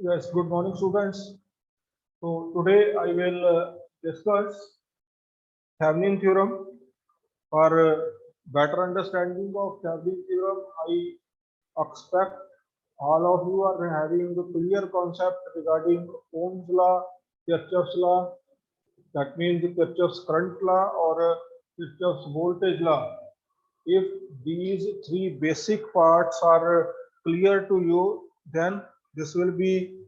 Yes, good morning, students. So today I will discuss Thevenin theorem. For better understanding of Thevenin theorem, I expect all of you are having a clear concept regarding Ohm's law, Kirchhoff's law. That means Kirchhoff's current law or Kirchhoff's voltage law. If these three basic parts are clear to you, then this will be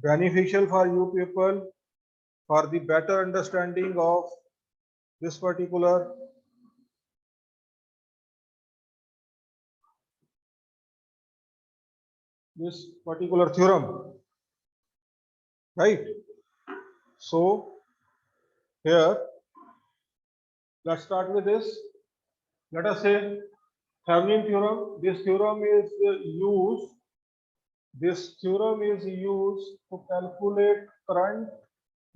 beneficial for you people for the better understanding of this particular theorem, right? So here let's start with this. Let us say Thevenin theorem. This theorem is used to calculate current,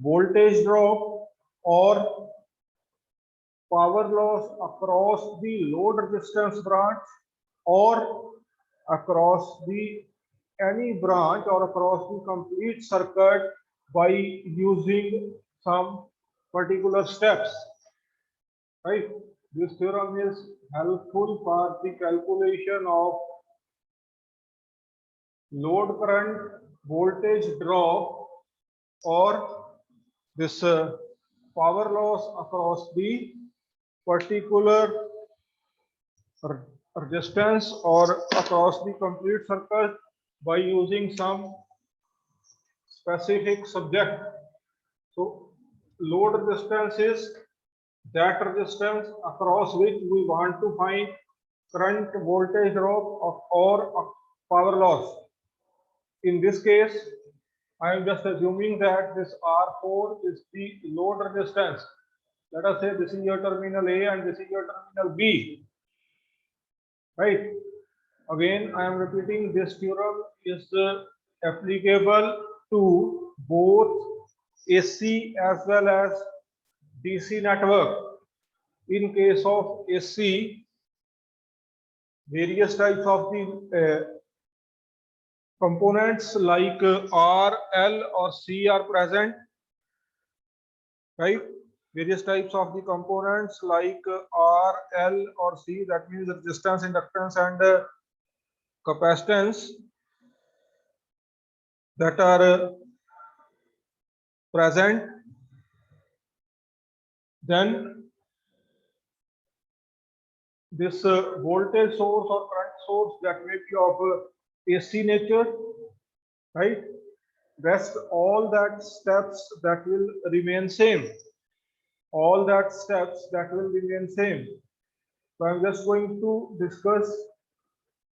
voltage drop, or power loss across the load resistance branch or across the any branch or across the complete circuit by using some particular steps, right? This theorem is helpful for the calculation of load current, voltage drop, or this power loss across the particular resistance or across the complete circuit by using some specific subject. So load resistance is that resistance across which we want to find current, voltage drop, or power loss. In this case, I am just assuming that this R4 is the load resistance. Let us say this is your terminal A and this is your terminal B, right? Again, I am repeating, this theorem is applicable to both AC as well as DC network. In case of AC, various types of the components like R, L, or C are present, right? Various types of the components like R, L, or C, that means resistance, inductance, and capacitance, that are present. Then this voltage source or current source, that may be of AC nature, right? Rest all that steps that will remain same. All that steps that will remain same. So I'm just going to discuss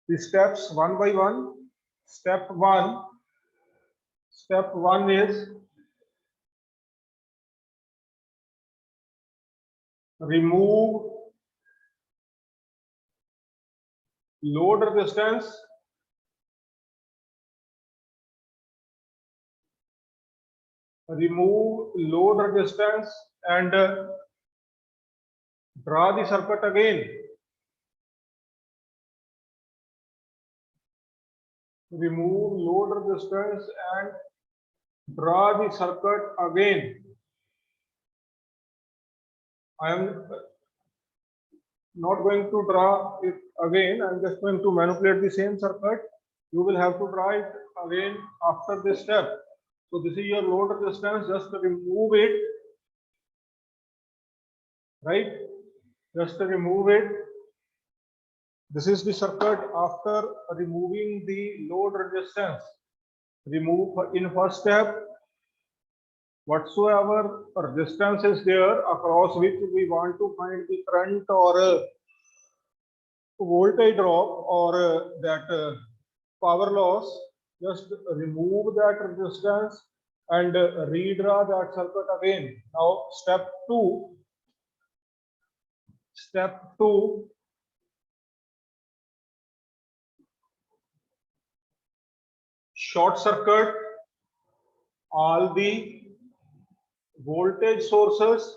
the steps one by one. Step one is remove load resistance, and draw the circuit again. Remove load resistance and draw the circuit again. I am not going to draw it again. I'm just going to manipulate the same circuit. You will have to draw it again after this step. So this is your load resistance. Just remove it, right? Just remove it. This is the circuit after removing the load resistance. Remove in first step whatsoever resistance is there across which we want to find the current or voltage drop or that power loss. Just remove that resistance and redraw that circuit again. Now step two, short circuit all the voltage sources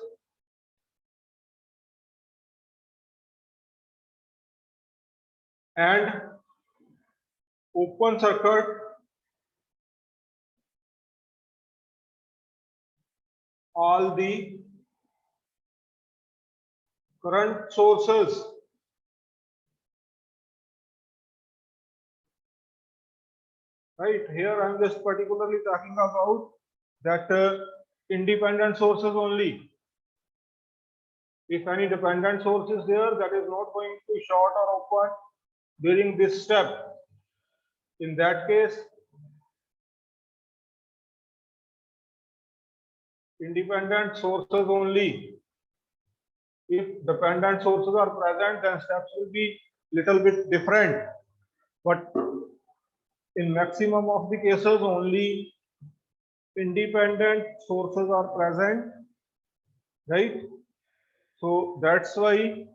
and open circuit all the current sources right here. I'm just particularly talking about that independent sources only. If any dependent source is there, that is not going to short or open during this step. In that case, independent sources only. If dependent sources are present, then steps will be little bit different. But in maximum of the cases, only independent sources are present, right? So that's why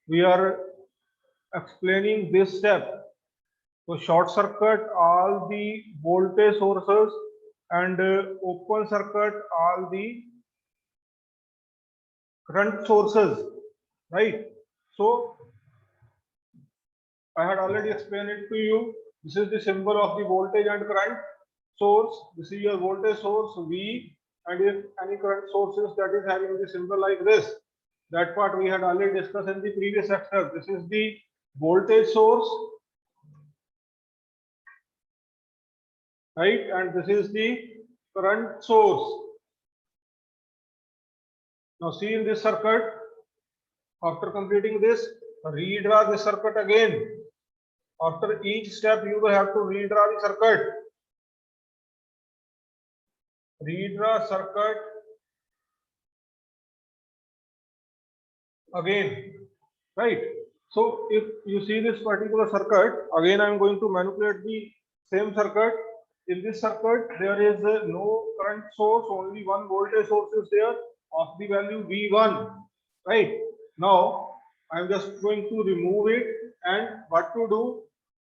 we are explaining this step. So short circuit all the voltage sources and open circuit all the current sources, right? So I had already explained it to you. This is the symbol of the voltage and current source. This is your voltage source V, and if any current sources that is having the symbol like this, that part we had already discussed in the previous lecture. This is the voltage source, right? And this is the current source. Now see in this circuit, after completing this, redraw the circuit again. After each step, you will have to redraw the circuit. Redraw circuit again, right? So if you see this particular circuit, again I am going to manipulate the same circuit. In this circuit, there is no current source, only one voltage source is there of the value V1, right? Now I am just going to remove it, and what to do?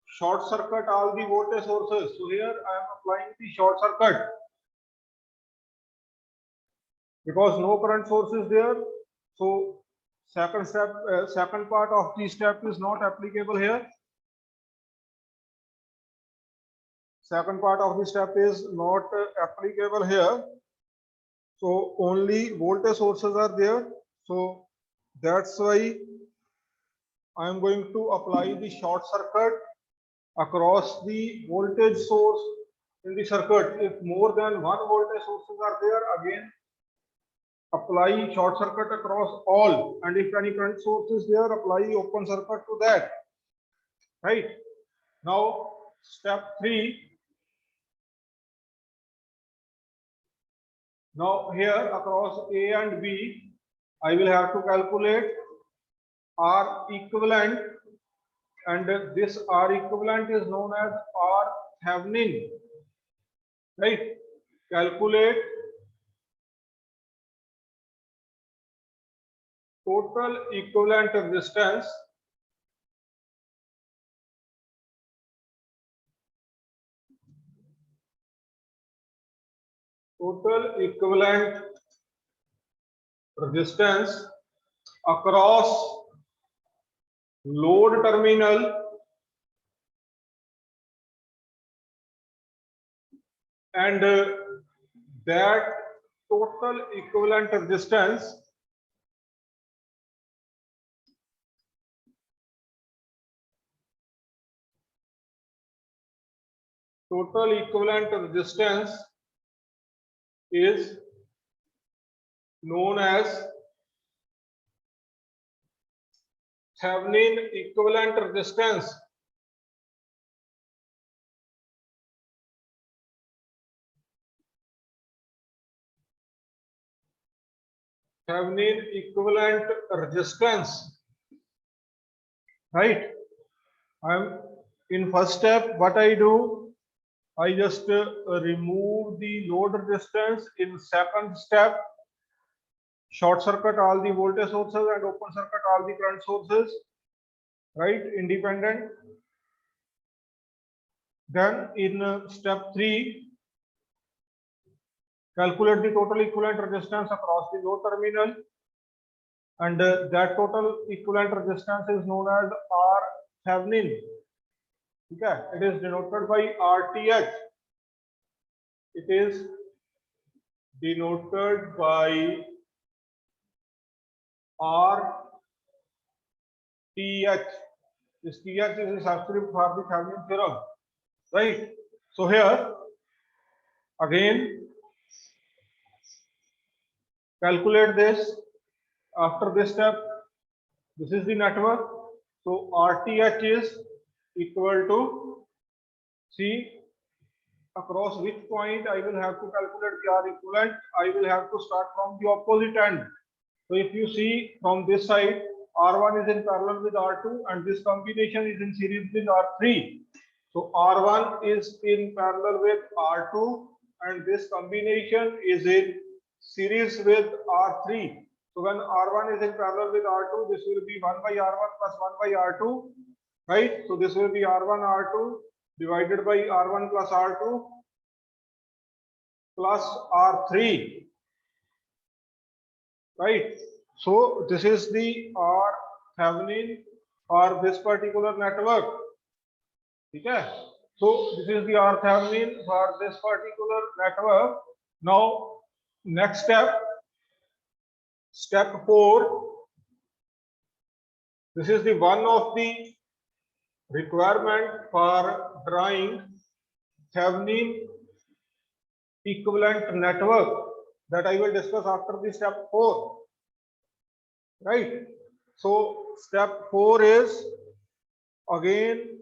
Short circuit all the voltage sources. So here I am applying the short circuit because no current source is there. So second step, second part of the step is not applicable here. Second part of the step is not applicable here. So only voltage sources are there. So that's why I am going to apply the short circuit across the voltage source in the circuit. If more than one voltage sources are there, again apply short circuit across all, and if any current source is there, apply open circuit to that, right? Now step 3. Now here across A and B, I will have to calculate R equivalent, and this R equivalent is known as R Thevenin, right? Calculate total equivalent resistance across load terminal and that total equivalent resistance is known as Thevenin equivalent resistance. Thevenin equivalent resistance, right? I'm in first step. What I do, I just remove the load resistance. In second step, short circuit all the voltage sources and open circuit all the current sources, right? Independent. Then in step 3, calculate the total equivalent resistance across the load terminal, and that total equivalent resistance is known as R Thevenin. Okay, it is denoted by RTH. It is denoted by RTH. This TH is a subscript for the Thevenin theorem, right? So here again calculate this. After this step, this is the network. So RTH is equal to C, across which point I will have to calculate the R equivalent. I will have to start from the opposite end. So if you see from this side, R1 is in parallel with R2 and this combination is in series with R3. So R1 is in parallel with R2 and this combination is in series with R3. So when R1 is in parallel with R2, this will be 1 by R1 plus 1 by R2, right? So this will be R1 R2 divided by R1 plus R2 plus R3, right? So this is the R Thevenin for this particular network. Okay. So this is the R Thevenin for this particular network. Now next step, step 4. This is the one of the requirement for drawing Thevenin equivalent network that I will discuss after the step 4, right? So step 4 is again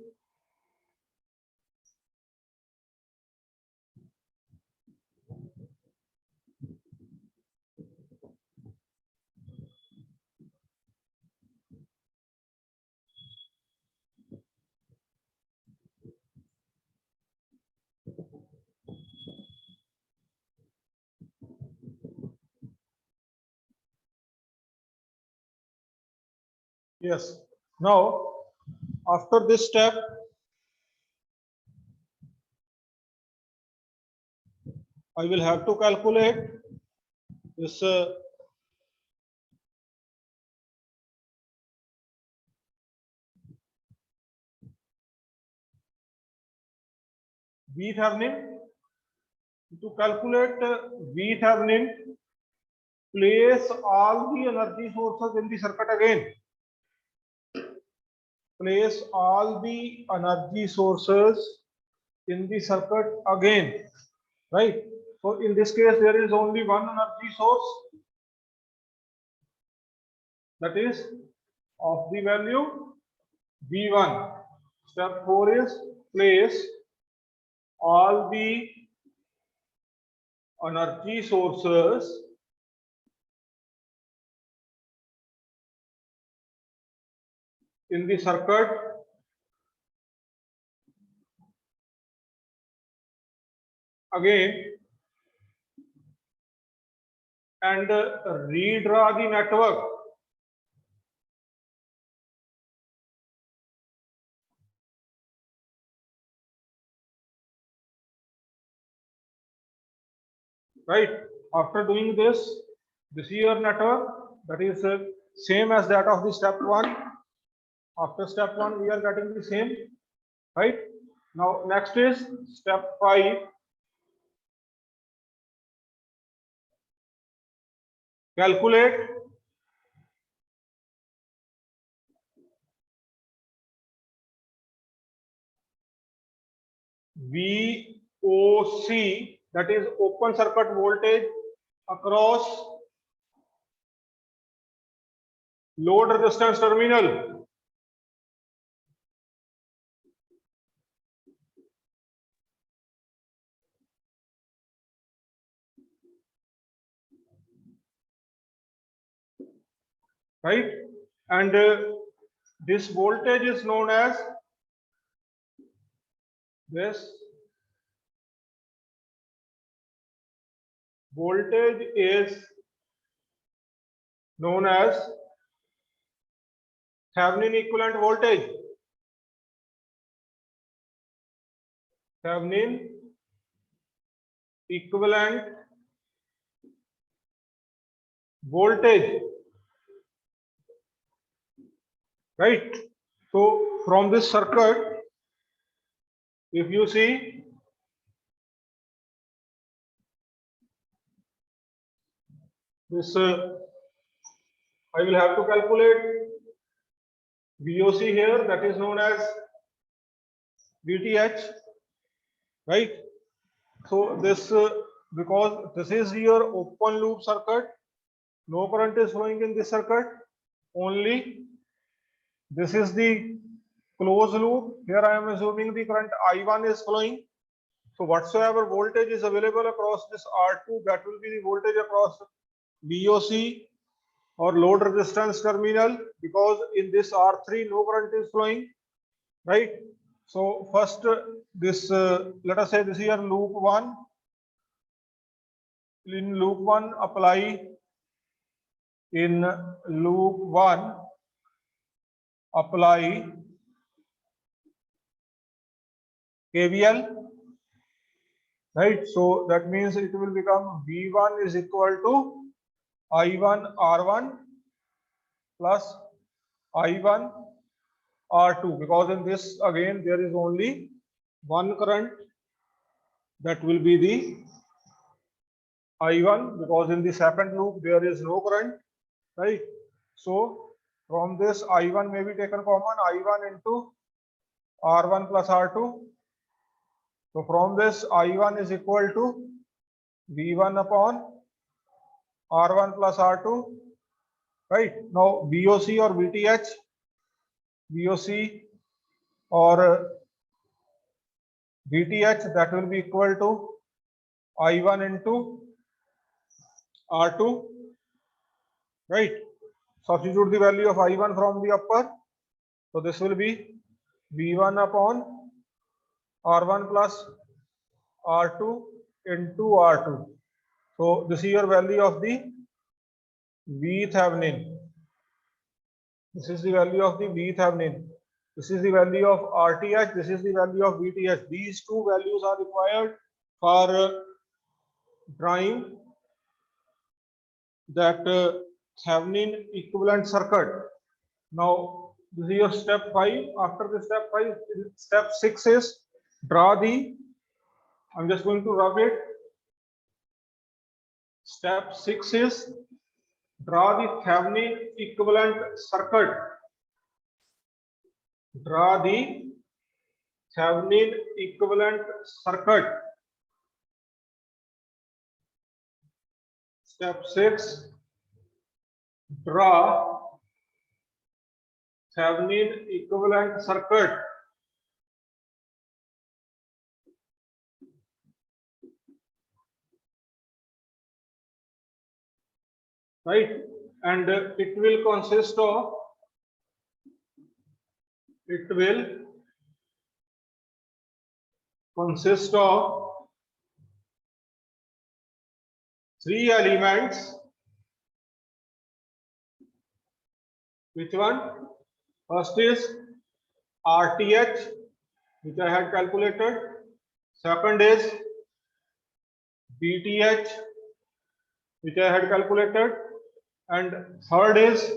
yes. Now after this step, I will have to calculate this V Thevenin. To calculate V Thevenin, place all the energy sources in the circuit again. Place all the energy sources in the circuit again, right? So in this case, there is only one energy source, that is of the value V1. Step 4 is place all the energy sources in the circuit again and redraw the network. Right? After doing this is your network, that is same as that of the step 1. After step 1, we are getting the same, right? Now next is step 5. Calculate VOC, that is open circuit voltage across load resistance terminal. Right? And this voltage is known as this voltage is known as Thevenin equivalent voltage. Thevenin equivalent voltage, right? So from this circuit, if you see this I will have to calculate VOC here, that is known as VTH, right? So this because this is your open loop circuit, no current is flowing in this circuit, only this is the closed loop. Here I am assuming the current I1 is flowing. So whatsoever voltage is available across this R2, that will be the voltage across VOC or load resistance terminal, because in this R3 no current is flowing, right? So first this let us say this is your loop 1. In loop 1 apply KVL, right? So that means it will become V1 is equal to I1 R1 plus I1 R2, because in this again there is only one current, that will be the I1, because in the second loop there is no current, right? So from this I1 may be taken common, I1 into R1 plus R2. So from this I1 is equal to V1 upon R1 plus R2, right? Now VOC or VTH, VOC or VTH, that will be equal to I1 into R2, right? Substitute the value of I1 from the upper. So this will be V1 upon R1 plus R2 into R2. So this is your value of the Thevenin. This is the value of the Thevenin. This is the value of RTH. This is the value of VTH. These two values are required for drawing that Thevenin equivalent circuit. Now this is your step 5. After the step 5, step 6 is draw the. I'm just going to rub it. Step 6 is draw the Thevenin equivalent circuit. Draw the Thevenin equivalent circuit. Step 6, draw Thevenin equivalent circuit. Right, and it will consist of three elements. Which one? First is RTH, which I had calculated. Second is VTH, which I had calculated. And third is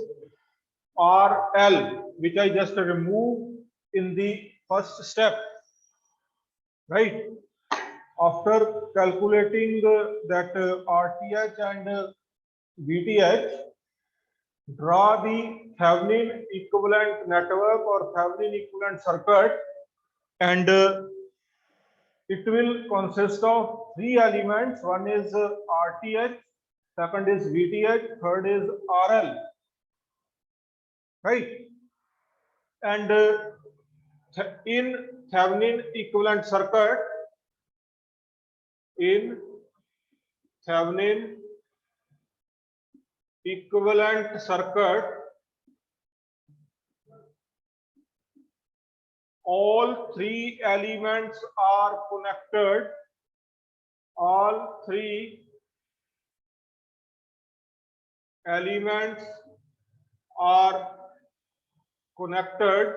RL, which I just removed in the first step. Right? After calculating that RTH and VTH, draw the Thevenin equivalent network or Thevenin equivalent circuit, and it will consist of three elements. One is RTH, second is VTH, third is RL, right? And in Thevenin equivalent circuit, all three elements are connected. All three elements are connected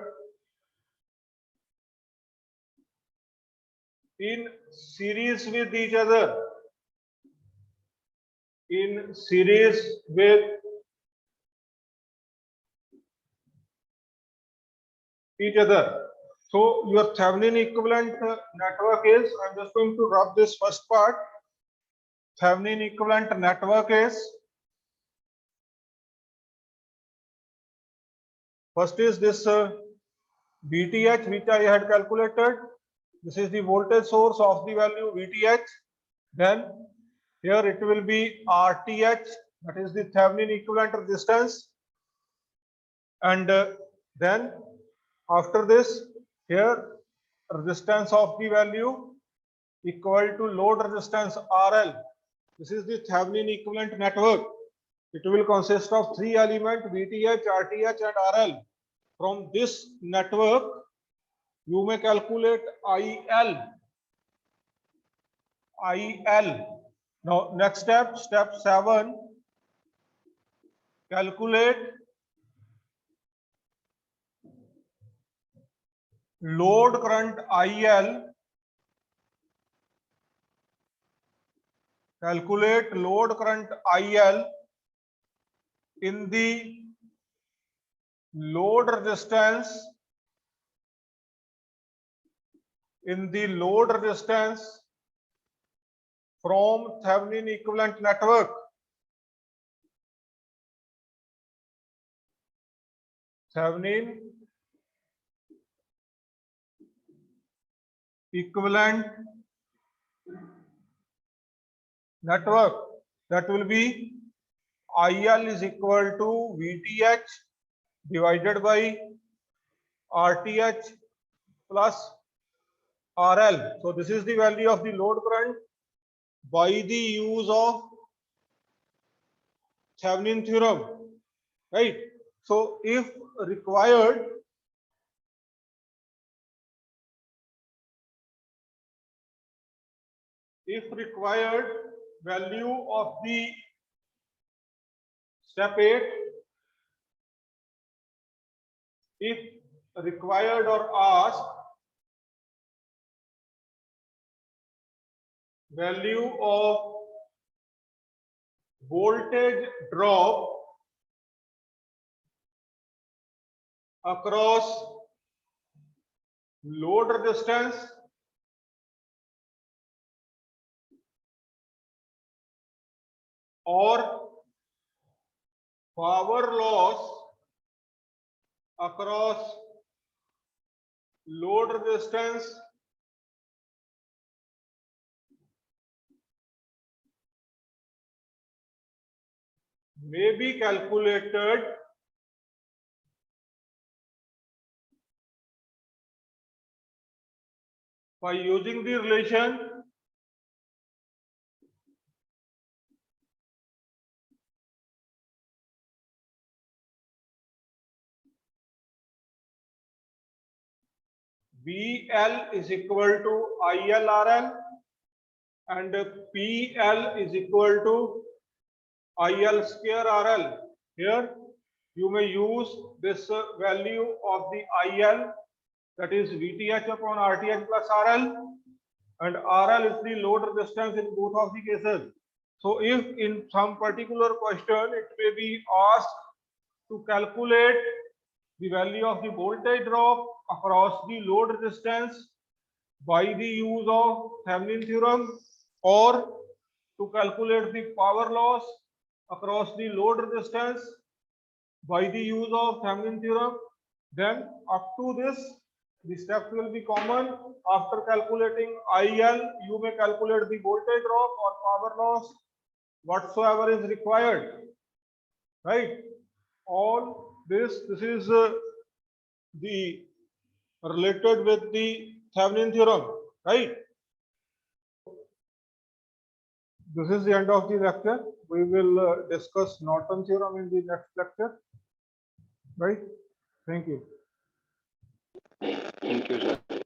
in series with each other. In series with each other. So your Thevenin equivalent network is, I'm just going to rub this first part. Thevenin equivalent network is First is this VTH, which I had calculated. This is the voltage source of the value VTH. Then here it will be RTH, that is the Thevenin equivalent resistance. And then after this, here resistance of the value equal to load resistance RL. This is the Thevenin equivalent network. It will consist of three elements, VTH, RTH and RL. From this network, you may calculate IL. Now, next step, step 7, calculate load current IL. Calculate load current IL in the load resistance from Thevenin equivalent network. Thevenin equivalent network, that will be IL is equal to VTH divided by RTH plus RL. So this is the value of the load current by the use of Thevenin theorem, right? So if required, value of the step 8, if required or asked, value of voltage drop across load resistance or power loss across load resistance may be calculated by using the relation VL is equal to ILRL and PL is equal to IL square RL. Here you may use this value of the IL, that is VTH upon RTH plus RL, and RL is the load resistance in both of the cases. So if in some particular question it may be asked to calculate the value of the voltage drop across the load resistance by the use of Thevenin theorem, or to calculate the power loss across the load resistance by the use of Thevenin theorem, then up to this the steps will be common. After calculating IL, you may calculate the voltage drop or power loss whatsoever is required, right? All this is the related with the Thevenin theorem, right? This is the end of the lecture. We will discuss Norton theorem in the next lecture, right? Thank you. Thank you, sir.